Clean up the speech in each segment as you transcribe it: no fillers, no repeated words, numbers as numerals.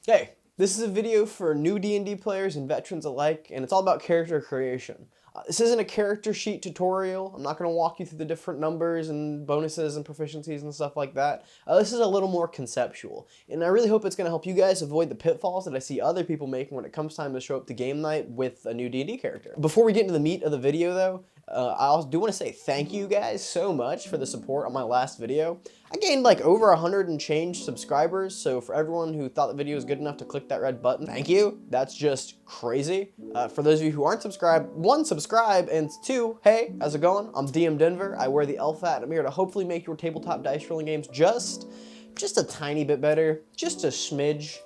Hey, this is a video for new D&D players and veterans alike, and it's all about character creation. This isn't a character sheet tutorial. I'm not going to walk you through the different numbers and bonuses and proficiencies and stuff like that. This is a little more conceptual, and I really hope it's going to help you guys avoid the pitfalls that I see other people making when it comes time to show up to game night with a new D&D character. Before we get into the meat of the video though, I also do want to say thank you guys so much for the support on my last video. I gained like over 100 and change subscribers, so for everyone who thought the video was good enough to click that red button, thank you. That's just crazy. For those of you who aren't subscribed, one, subscribe, and two, hey, how's it going? I'm DM Denver. I wear the elf hat, and I'm here to hopefully make your tabletop dice rolling games just a tiny bit better, just a smidge.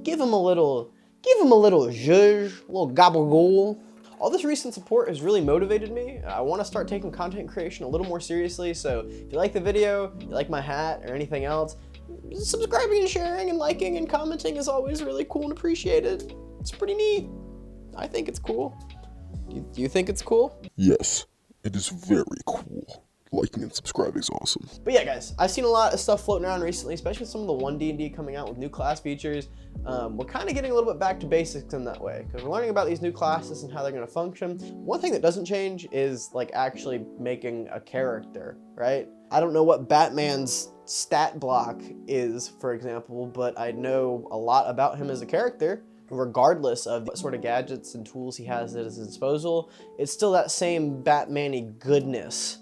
Give them a little zhuzh, a little gabagool. All this recent support has really motivated me. I want to start taking content creation a little more seriously, so if you like the video, you like my hat, or anything else, subscribing and sharing and liking and commenting is always really cool and appreciated. It's pretty neat. I think it's cool. Do you think it's cool? Yes, it is very cool. Liking and subscribing is awesome. But yeah, guys, I've seen a lot of stuff floating around recently, especially some of the 1D&D coming out with new class features. We're kind of getting a little bit back to basics in that way, because we're learning about these new classes and how they're going to function. One thing that doesn't change is like actually making a character, right? I don't know what Batman's stat block is, for example, but I know a lot about him as a character. Regardless of what sort of gadgets and tools he has at his disposal, it's still that same Batman-y goodness.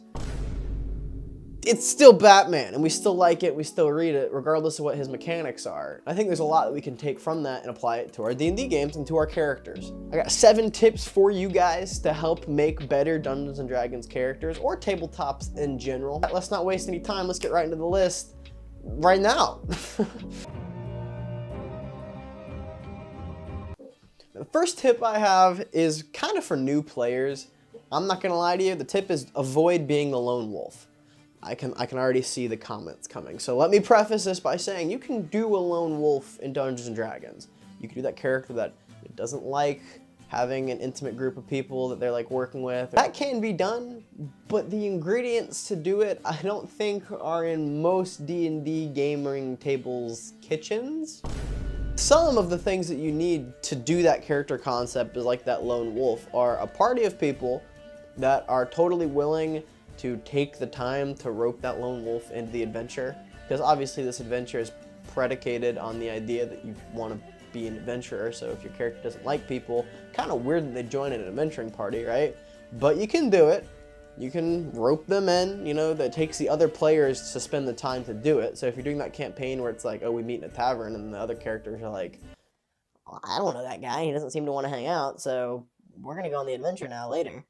It's still Batman, and we still like it, we still read it, regardless of what his mechanics are. I think there's a lot that we can take from that and apply it to our D&D games and to our characters. I got 7 tips for you guys to help make better Dungeons & Dragons characters, or tabletops in general. Let's not waste any time, let's get right into the list right now. The first tip I have is kind of for new players. I'm not gonna lie to you, the tip is avoid being the lone wolf. I can already see the comments coming. So let me preface this by saying you can do a lone wolf in Dungeons & Dragons. You can do that character that doesn't like having an intimate group of people that they're like working with. That can be done, but the ingredients to do it I don't think are in most D&D gaming tables' kitchens. Some of the things that you need to do that character concept is like that lone wolf are a party of people that are totally willing to take the time to rope that lone wolf into the adventure, because obviously this adventure is predicated on the idea that you want to be an adventurer. So if your character doesn't like people, kind of weird that they join an adventuring party, right? But you can do it. You can rope them in, you know, that takes the other players to spend the time to do it. So if you're doing that campaign where it's like, oh, we meet in a tavern, and the other characters are like, well, I don't know that guy, he doesn't seem to want to hang out, so we're gonna go on the adventure now later.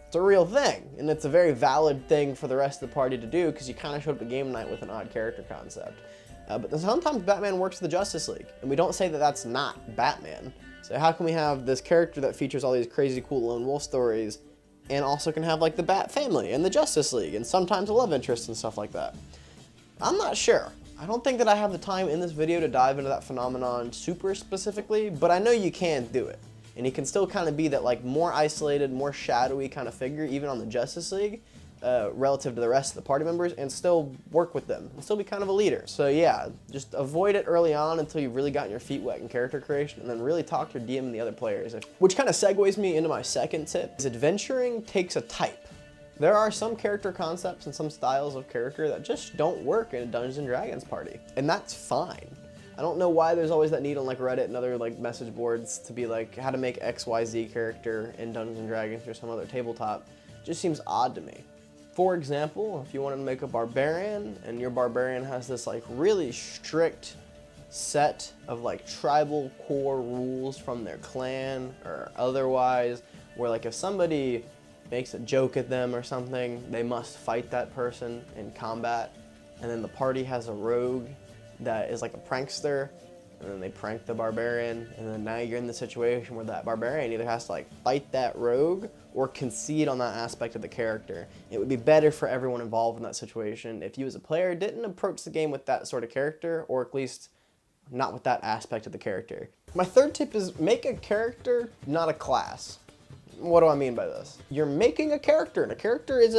It's a real thing, and it's a very valid thing for the rest of the party to do, because you kind of showed up to game night with an odd character concept. But sometimes Batman works for the Justice League, and we don't say that that's not Batman. So how can we have this character that features all these crazy cool lone wolf stories, and also can have like the Bat family and the Justice League, and sometimes a love interest and stuff like that? I'm not sure. I don't think that I have the time in this video to dive into that phenomenon super specifically, but I know you can do it. And he can still kind of be that like more isolated, more shadowy kind of figure, even on the Justice League, relative to the rest of the party members, and still work with them, and still be kind of a leader. So yeah, just avoid it early on until you've really gotten your feet wet in character creation, and then really talk to your DM and the other players. Which kind of segues me into my second tip, is adventuring takes a type. There are some character concepts and some styles of character that just don't work in a Dungeons & Dragons party, and that's fine. I don't know why there's always that need on like Reddit and other like message boards to be like how to make XYZ character in Dungeons & Dragons or some other tabletop. It just seems odd to me. For example, if you wanted to make a barbarian and your barbarian has this like really strict set of like tribal core rules from their clan or otherwise, where like if somebody makes a joke at them or something, they must fight that person in combat, and then the party has a rogue that is like a prankster, and then they prank the barbarian, and then now you're in the situation where that barbarian either has to like fight that rogue or concede on that aspect of the character. It would be better for everyone involved in that situation if you as a player didn't approach the game with that sort of character, or at least not with that aspect of the character. My third tip is make a character, not a class. What do I mean by this? You're making a character, and a character is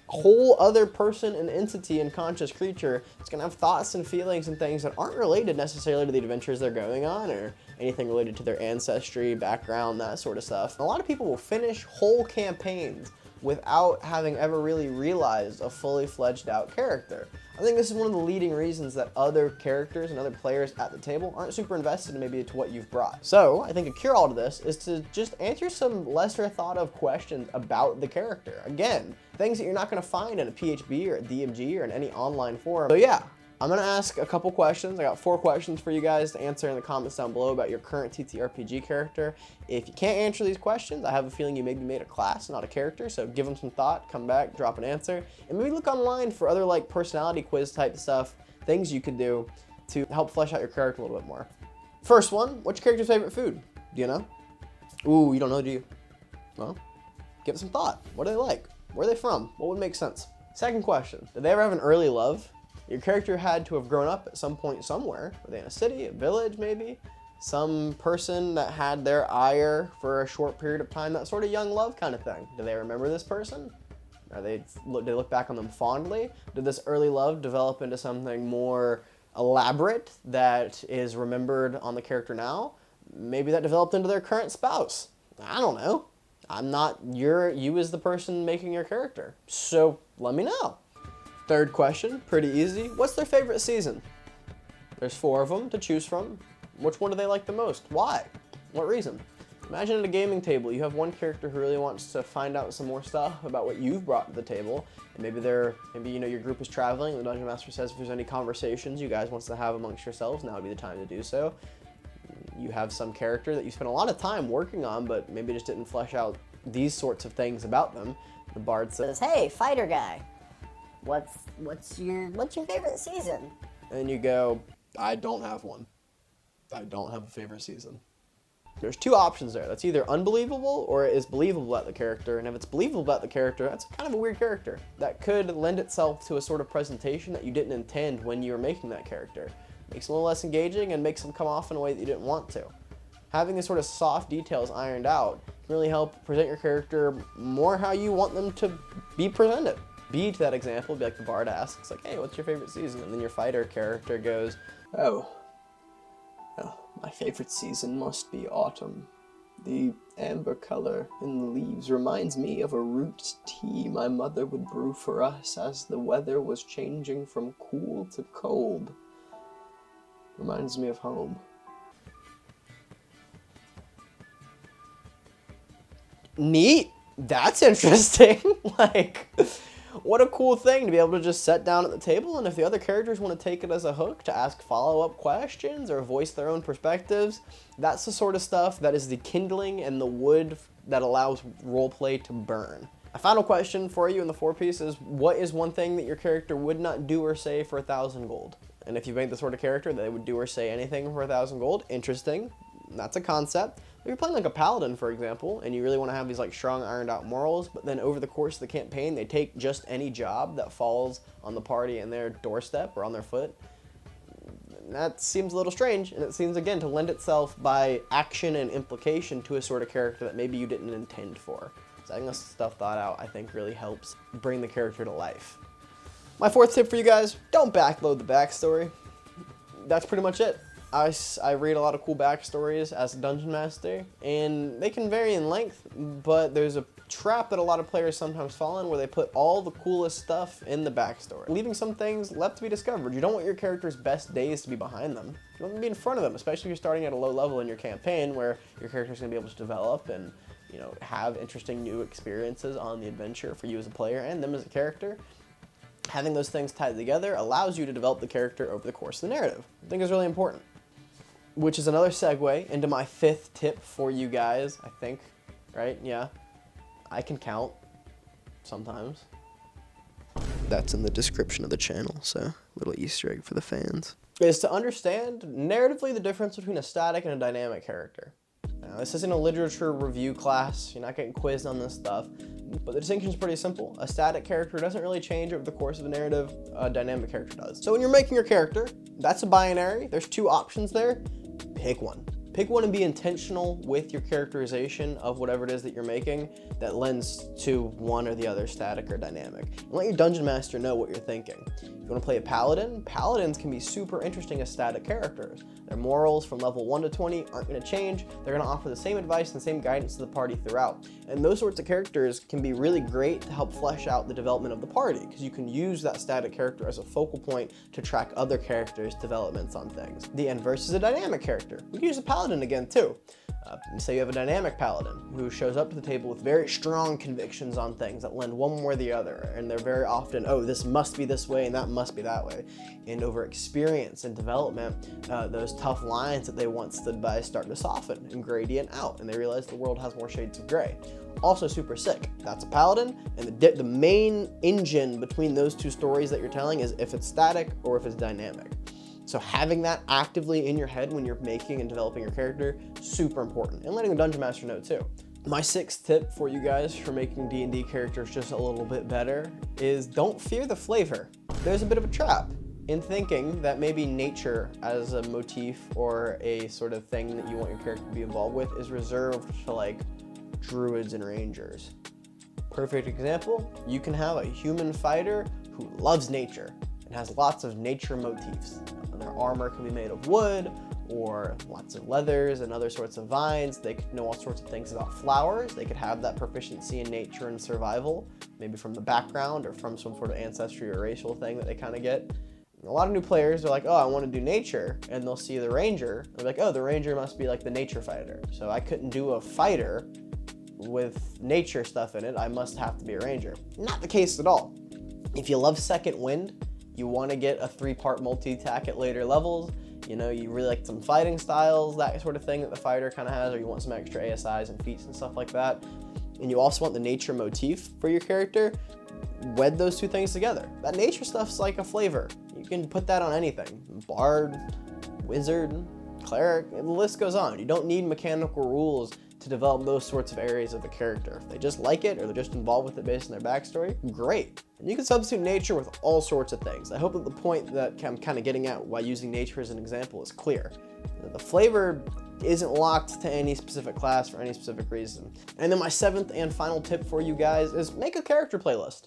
whole other person and entity and conscious creature. It's gonna have thoughts and feelings and things that aren't related necessarily to the adventures they're going on or anything related to their ancestry, background, that sort of stuff. A lot of people will finish whole campaigns without having ever really realized a fully fledged out character. I think this is one of the leading reasons that other characters and other players at the table aren't super invested in maybe to what you've brought. So I think a cure-all to this is to just answer some lesser thought of questions about the character. Again, things that you're not gonna find in a PHB or a DMG or in any online forum. So yeah, I'm gonna ask a couple questions. I got 4 questions for you guys to answer in the comments down below about your current TTRPG character. If you can't answer these questions, I have a feeling you maybe made a class, not a character, so give them some thought, come back, drop an answer, and maybe look online for other like personality quiz type stuff, things you could do to help flesh out your character a little bit more. First one, what's your character's favorite food? Do you know? Ooh, you don't know, do you? Well, give it some thought. What do they like? Where are they from? What would make sense? Second question, did they ever have an early love? Your character had to have grown up at some point somewhere. Were they in a city, a village maybe? Some person that had their ire for a short period of time, that sort of young love kind of thing. Do they remember this person? Do they look back on them fondly? Did this early love develop into something more elaborate that is remembered on the character now? Maybe that developed into their current spouse. I don't know. I'm not you as the person making your character. So let me know. Third question, pretty easy. What's their favorite season? There's 4 of them to choose from. Which one do they like the most? Why? What reason? Imagine at a gaming table, you have one character who really wants to find out some more stuff about what you've brought to the table, and maybe you know your group is traveling, and the Dungeon Master says if there's any conversations you guys want to have amongst yourselves, now would be the time to do so. You have some character that you spent a lot of time working on, but maybe just didn't flesh out these sorts of things about them. The bard says, "Hey, fighter guy, what's your favorite season?" And you go, I don't have one. I don't have a favorite season. There's 2 options there. That's either unbelievable or it is believable about the character. And if it's believable about the character, that's kind of a weird character. That could lend itself to a sort of presentation that you didn't intend when you were making that character. Makes them a little less engaging and makes them come off in a way that you didn't want to. Having the sort of soft details ironed out can really help present your character more how you want them to be presented. B to that example would be like the bard asks, like, hey, what's your favorite season? And then your fighter character goes, oh, my favorite season must be autumn. The amber color in the leaves reminds me of a root tea my mother would brew for us as the weather was changing from cool to cold. Reminds me of home. Neat. That's interesting. Like, what a cool thing to be able to just sit down at the table, and if the other characters want to take it as a hook to ask follow-up questions or voice their own perspectives, that's the sort of stuff that is the kindling and the wood that allows roleplay to burn. A final question for you in the 4-piece is, what is one thing that your character would not do or say for 1,000 gold? And if you made the sort of character that they would do or say anything for 1,000 gold, interesting. That's a concept. If you're playing like a paladin, for example, and you really want to have these like strong ironed out morals, but then over the course of the campaign, they take just any job that falls on the party in their doorstep or on their foot, that seems a little strange, and it seems again to lend itself by action and implication to a sort of character that maybe you didn't intend for. So having this stuff thought out, I think, really helps bring the character to life. My 4th tip for you guys, don't backload the backstory. That's pretty much it. I read a lot of cool backstories as a dungeon master, and they can vary in length, but there's a trap that a lot of players sometimes fall in where they put all the coolest stuff in the backstory, leaving some things left to be discovered. You don't want your character's best days to be behind them. You want them to be in front of them, especially if you're starting at a low level in your campaign where your character's going to be able to develop and, you know, have interesting new experiences on the adventure for you as a player and them as a character. Having those things tied together allows you to develop the character over the course of the narrative. I think is really important. Which is another segue into my 5th tip for you guys, I think, right? Yeah, I can count sometimes. That's in the description of the channel, so little Easter egg for the fans. Is to understand narratively the difference between a static and a dynamic character. Now, this isn't a literature review class, you're not getting quizzed on this stuff, but the distinction is pretty simple. A static character doesn't really change over the course of a narrative, a dynamic character does. So when you're making your character, that's a binary, there's 2 options there. Pick one. Pick one and be intentional with your characterization of whatever it is that you're making that lends to one or the other, static or dynamic. And let your dungeon master know what you're thinking. If you want to play a paladin, paladins can be super interesting as static characters. Their morals from level 1 to 20 aren't going to change. They're going to offer the same advice and same guidance to the party throughout. And those sorts of characters can be really great to help flesh out the development of the party, because you can use that static character as a focal point to track other characters' developments on things. The inverse is a dynamic character. We can use a paladin again too. Say you have a dynamic paladin who shows up to the table with very strong convictions on things that lend one way or the other, and they're very often, oh, this must be this way and that must be that way. And over experience and development, those tough lines that they once stood by start to soften and gradient out, and they realize the world has more shades of gray. Also super sick. That's a paladin, and the main engine between those two stories that you're telling is if it's static or if it's dynamic. So having that actively in your head when you're making and developing your character, super important. And letting the dungeon master know too. My sixth tip for you guys for making D&D characters just a little bit better is don't fear the flavor. There's a bit of a trap in thinking that maybe nature as a motif or a sort of thing that you want your character to be involved with is reserved to like druids and rangers. Perfect example, you can have a human fighter who loves nature and has lots of nature motifs. Their armor can be made of wood or lots of leathers and other sorts of vines. They could know all sorts of things about flowers. They could have that proficiency in nature and survival, maybe from the background or from some sort of ancestry or racial thing that they kind of get. And a lot of new players are like, oh, I want to do nature, and they'll see the ranger. They're like, oh, the ranger must be like the nature fighter. So I couldn't do a fighter with nature stuff in it. I must have to be a ranger. Not the case at all. If you love second wind, you want to get a 3-part multi-attack at later levels, you know, you really like some fighting styles, that sort of thing that the fighter kind of has, or you want some extra ASIs and feats and stuff like that, and you also want the nature motif for your character, wed those two things together. That nature stuff's like a flavor. You can put that on anything. Bard, wizard, cleric, the list goes on. You don't need mechanical rules to develop those sorts of areas of the character. If they just like it or they're just involved with it based on their backstory, great. And you can substitute nature with all sorts of things. I hope that the point that I'm kind of getting at while using nature as an example is clear. The flavor isn't locked to any specific class for any specific reason. And then my 7th and final tip for you guys is make a character playlist.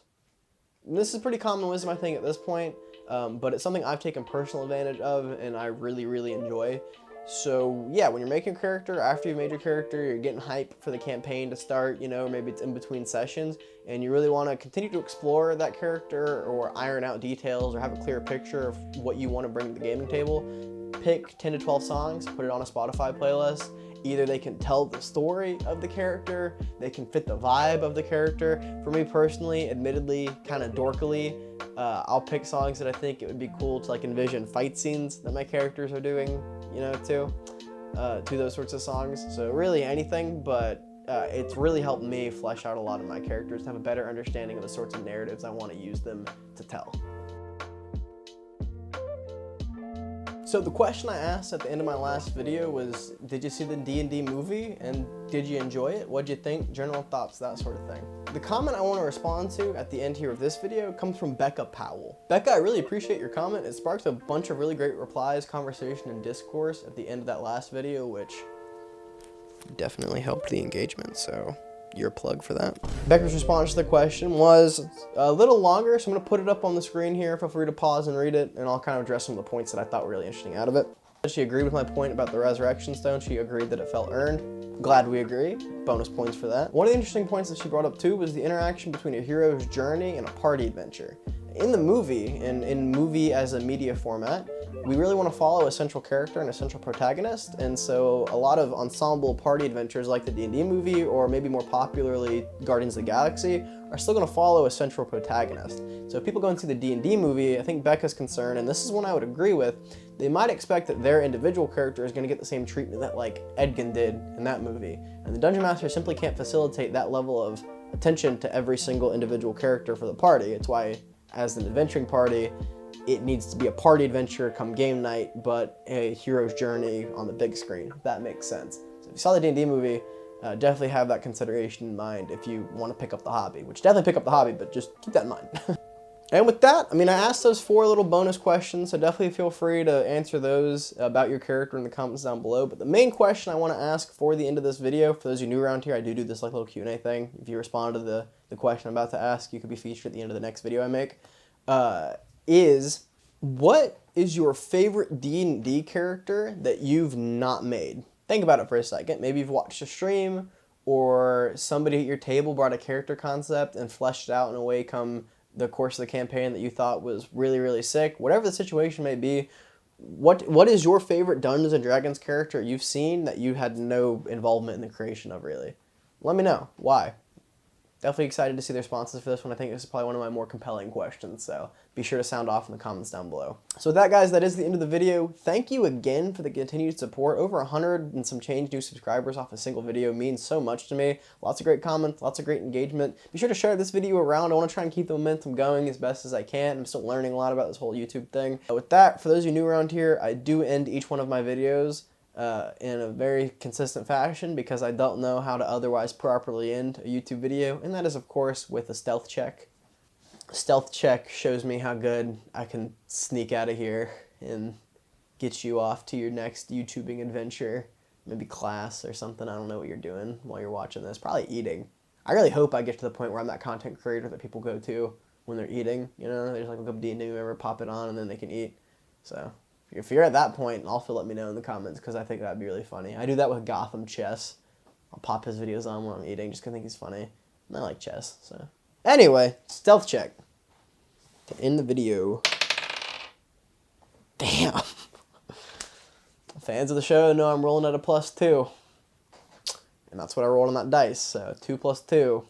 And this is pretty common wisdom, I think, at this point, but it's something I've taken personal advantage of and I really, really enjoy. So yeah, when you're making a character, after you've made your character, you're getting hype for the campaign to start, you know, maybe it's in between sessions, and you really want to continue to explore that character or iron out details or have a clear picture of what you want to bring to the gaming table, pick 10 to 12 songs, put it on a Spotify playlist. Either they can tell the story of the character, they can fit the vibe of the character. For me personally, admittedly, kind of dorkily, I'll pick songs that I think it would be cool to like envision fight scenes that my characters are doing, you know, to those sorts of songs. So really anything, but it's really helped me flesh out a lot of my characters to have a better understanding of the sorts of narratives I want to use them to tell. So the question I asked at the end of my last video was, did you see the D&D movie and did you enjoy it? What'd you think? General thoughts, that sort of thing. The comment I want to respond to at the end here of this video comes from Becca Powell. Becca, I really appreciate your comment. It sparked a bunch of really great replies, conversation, and discourse at the end of that last video, which definitely helped the engagement, so your plug for that. Becca's response to the question was a little longer, so I'm gonna put it up on the screen here. Feel free to pause and read it, and I'll kind of address some of the points that I thought were really interesting out of it. She agreed with my point about the resurrection stone. She agreed that it felt earned. Glad we agree. Bonus points for that. One of the interesting points that she brought up too was the interaction between a hero's journey and a party adventure. In the movie, in movie as a media format, we really want to follow a central character and a central protagonist, and so a lot of ensemble party adventures like the D&D movie, or maybe more popularly Guardians of the Galaxy, are still going to follow a central protagonist. So if people go and see the D&D movie, I think Becca's concern, and this is one I would agree with, they might expect that their individual character is going to get the same treatment that like Edgin did in that movie, and the Dungeon Master simply can't facilitate that level of attention to every single individual character for the party. It's why, as an adventuring party, it needs to be a party adventure come game night, but a hero's journey on the big screen, if that makes sense. So if you saw the D&D movie, definitely have that consideration in mind if you want to pick up the hobby, which definitely pick up the hobby, but just keep that in mind. And with that, I mean, I asked those 4 little bonus questions, so definitely feel free to answer those about your character in the comments down below. But the main question I want to ask for the end of this video, for those of you new around here, I do this like little Q&A thing. If you respond to the question I'm about to ask, you could be featured at the end of the next video I make, is what is your favorite D&D character that you've not made? Think about it for a second. Maybe you've watched a stream, or somebody at your table brought a character concept and fleshed it out in a way come the course of the campaign that you thought was really, really sick. Whatever the situation may be, what is your favorite Dungeons & Dragons character you've seen that you had no involvement in the creation of, really? Let me know. Why? Definitely excited to see the responses for this one. I think this is probably one of my more compelling questions, so be sure to sound off in the comments down below. So with that, guys, that is the end of the video. Thank you again for the continued support. Over 100 and some change new subscribers off a single video means so much to me. Lots of great comments, lots of great engagement. Be sure to share this video around. I want to try and keep the momentum going as best as I can. I'm still learning a lot about this whole YouTube thing. With that, for those of you new around here, I do end each one of my videos in a very consistent fashion, because I don't know how to otherwise properly end a YouTube video, and that is, of course, with a stealth check. A stealth check shows me how good I can sneak out of here and get you off to your next YouTubing adventure, maybe class or something. I don't know what you're doing while you're watching this. Probably eating. I really hope I get to the point where I'm that content creator that people go to when they're eating. You know, they just like look up D&D member, pop it on, and then they can eat. So if you're at that point, also let me know in the comments, because I think that'd be really funny. I do that with Gotham Chess. I'll pop his videos on when I'm eating just because I think he's funny. And I like chess, so. Anyway, stealth check to end the video. Damn. Fans of the show know I'm rolling at a +2. And that's what I rolled on that dice, so 2 + 2.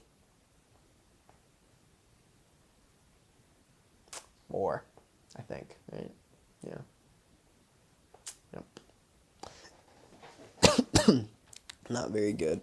More, I think, right? Yeah. Yep. Not very good.